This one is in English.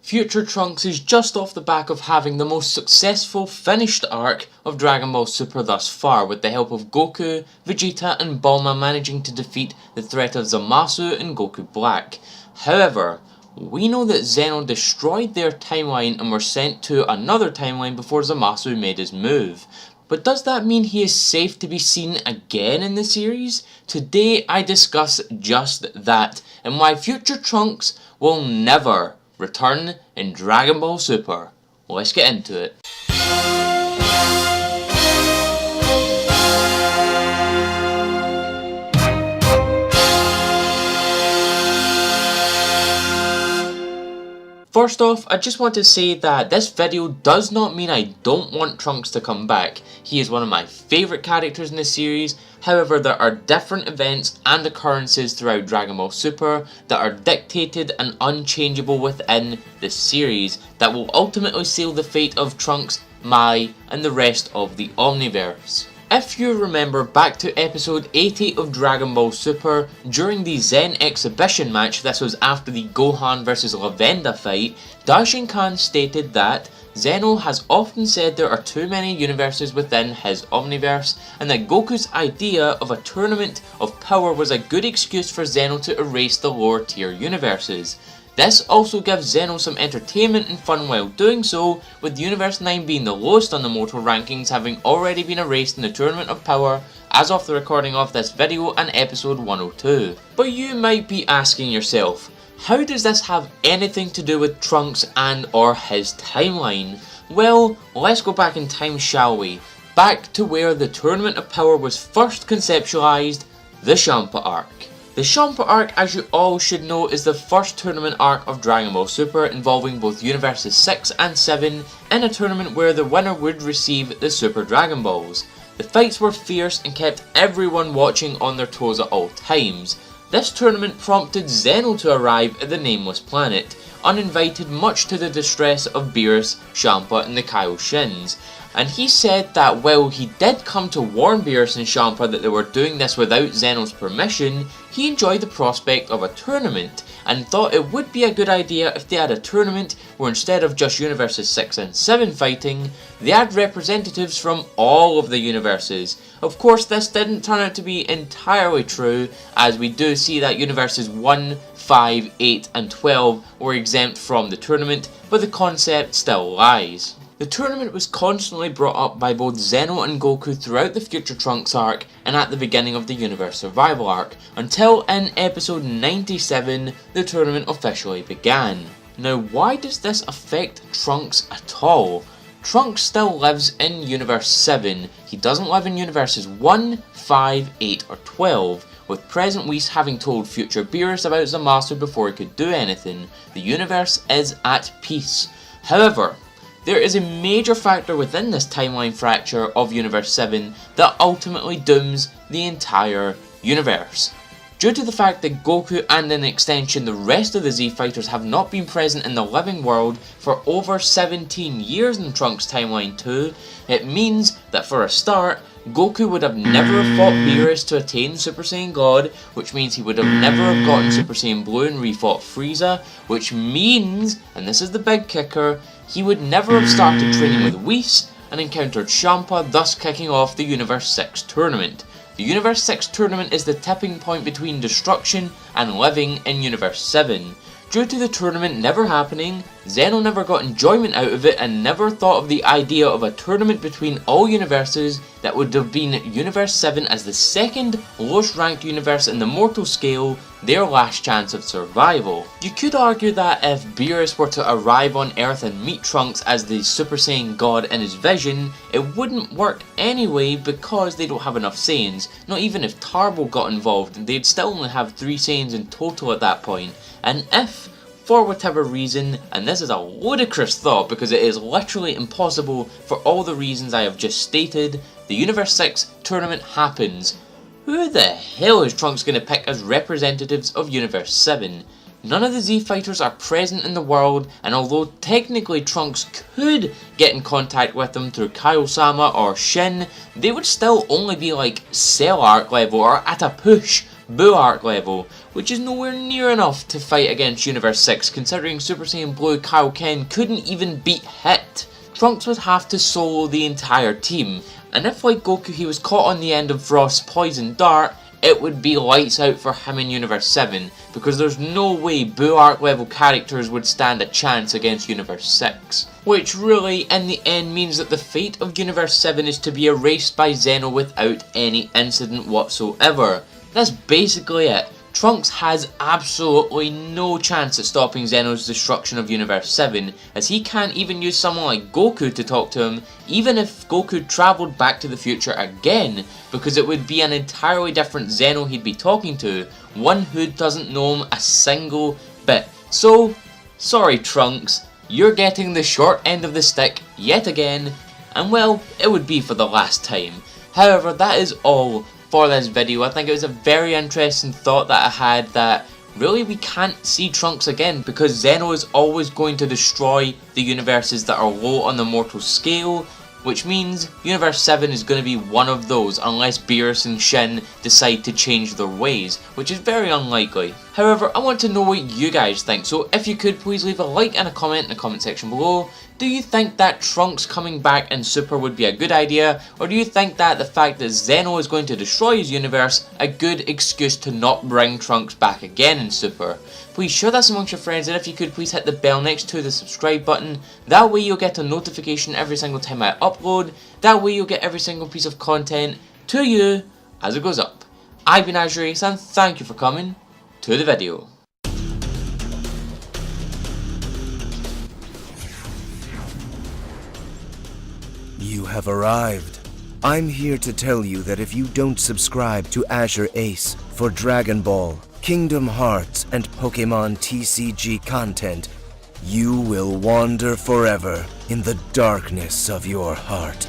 Future Trunks is just off the back of having the most successful finished arc of Dragon Ball Super thus far, with the help of Goku, Vegeta and Bulma managing to defeat the threat of Zamasu and Goku Black. However, we know that Zeno destroyed their timeline and were sent to another timeline before Zamasu made his move. But does that mean he is safe to be seen again in the series? Today I discuss just that, and why Future Trunks will never return in Dragon Ball Super. Let's get into it. First off, I just want to say that this video does not mean I don't want Trunks to come back. He is one of my favourite characters in the series. However, there are different events and occurrences throughout Dragon Ball Super that are dictated and unchangeable within the series that will ultimately seal the fate of Trunks, Mai, and the rest of the Omniverse. If you remember back to episode 80 of Dragon Ball Super, during the Zen exhibition match, this was after the Gohan vs Lavenda fight, Daishinkan stated that Zeno has often said there are too many universes within his Omniverse, and that Goku's idea of a tournament of power was a good excuse for Zeno to erase the lower tier universes. This also gives Zeno some entertainment and fun while doing so, with Universe 9 being the lowest on the mortal rankings, having already been erased in the Tournament of Power as of the recording of this video and episode 102. But you might be asking yourself, how does this have anything to do with Trunks and or his timeline? Well, let's go back in time, shall we? Back to where the Tournament of Power was first conceptualized, the Champa arc. The Champa arc, as you all should know, is the first tournament arc of Dragon Ball Super, involving both Universes 6 and 7 in a tournament where the winner would receive the Super Dragon Balls. The fights were fierce and kept everyone watching on their toes at all times. This tournament prompted Zeno to arrive at the Nameless Planet, uninvited, much to the distress of Beerus, Champa and the Kaioshins. And he said that while he did come to warn Beerus and Champa that they were doing this without Zeno's permission, he enjoyed the prospect of a tournament and thought it would be a good idea if they had a tournament where instead of just Universes 6 and 7 fighting, they had representatives from all of the universes. Of course, this didn't turn out to be entirely true, as we do see that Universes 1, 5, 8 and 12 were exempt from the tournament, but the concept still lies. The tournament was constantly brought up by both Zeno and Goku throughout the Future Trunks arc and at the beginning of the Universe Survival arc, until in episode 97 the tournament officially began. Now, why does this affect Trunks at all? Trunks still lives in Universe 7, he doesn't live in Universes 1, 5, 8 or 12. With present Whis having told future Beerus about Zamasu before he could do anything, the universe is at peace. However, there is a major factor within this timeline fracture of Universe 7 that ultimately dooms the entire universe. Due to the fact that Goku and in extension the rest of the Z Fighters have not been present in the living world for over 17 years in Trunks Timeline 2, it means that for a start, Goku would have never have fought Beerus to attain Super Saiyan God, which means he would have never have gotten Super Saiyan Blue and refought Frieza, which means, and this is the big kicker, he would never have started training with Whis and encountered Champa, thus kicking off the Universe 6 tournament. The Universe 6 tournament is the tipping point between destruction and living in Universe 7. Due to the tournament never happening, Zeno never got enjoyment out of it and never thought of the idea of a tournament between all universes that would have been Universe 7 as the second lowest ranked universe in the mortal scale, their last chance of survival. You could argue that if Beerus were to arrive on Earth and meet Trunks as the Super Saiyan God in his vision, it wouldn't work anyway because they don't have enough Saiyans. Not even if Tarbo got involved, they'd still only have 3 Saiyans in total at that point. And if, for whatever reason, and this is a ludicrous thought because it is literally impossible for all the reasons I have just stated, the Universe 6 tournament happens, who the hell is Trunks going to pick as representatives of Universe 7? None of the Z Fighters are present in the world, and although technically Trunks could get in contact with them through Kaio-sama or Shin, they would still only be like Cell Arc level or at a push Boo arc level, which is nowhere near enough to fight against Universe 6 considering Super Saiyan Blue Kaioken couldn't even beat Hit. Trunks would have to solo the entire team, and if like Goku he was caught on the end of Frost's poison dart, it would be lights out for him in Universe 7, because there's no way Boo arc level characters would stand a chance against Universe 6. Which really, in the end, means that the fate of Universe 7 is to be erased by Zeno without any incident whatsoever. That's basically it. Trunks has absolutely no chance at stopping Zeno's destruction of Universe 7, as he can't even use someone like Goku to talk to him, even if Goku travelled back to the future again, because it would be an entirely different Zeno he'd be talking to, one who doesn't know him a single bit. So, sorry Trunks, you're getting the short end of the stick yet again, and well, it would be for the last time. However, that is all for this video. I think it was a very interesting thought that I had, that really we can't see Trunks again because Zeno is always going to destroy the universes that are low on the mortal scale, which means Universe 7 is going to be one of those unless Beerus and Shin decide to change their ways, which is very unlikely. However, I want to know what you guys think, so if you could please leave a like and a comment in the comment section below. Do you think that Trunks coming back in Super would be a good idea, or do you think that the fact that Zeno is going to destroy his universe a good excuse to not bring Trunks back again in Super? Please share this amongst your friends, and if you could please hit the bell next to the subscribe button. That way you'll get a notification every single time I upload. That way you'll get every single piece of content to you as it goes up. I've been AzureAce, and thank you for coming to the video. You have arrived. I'm here to tell you that if you don't subscribe to AzureAce for Dragon Ball, Kingdom Hearts, and Pokemon TCG content, you will wander forever in the darkness of your heart.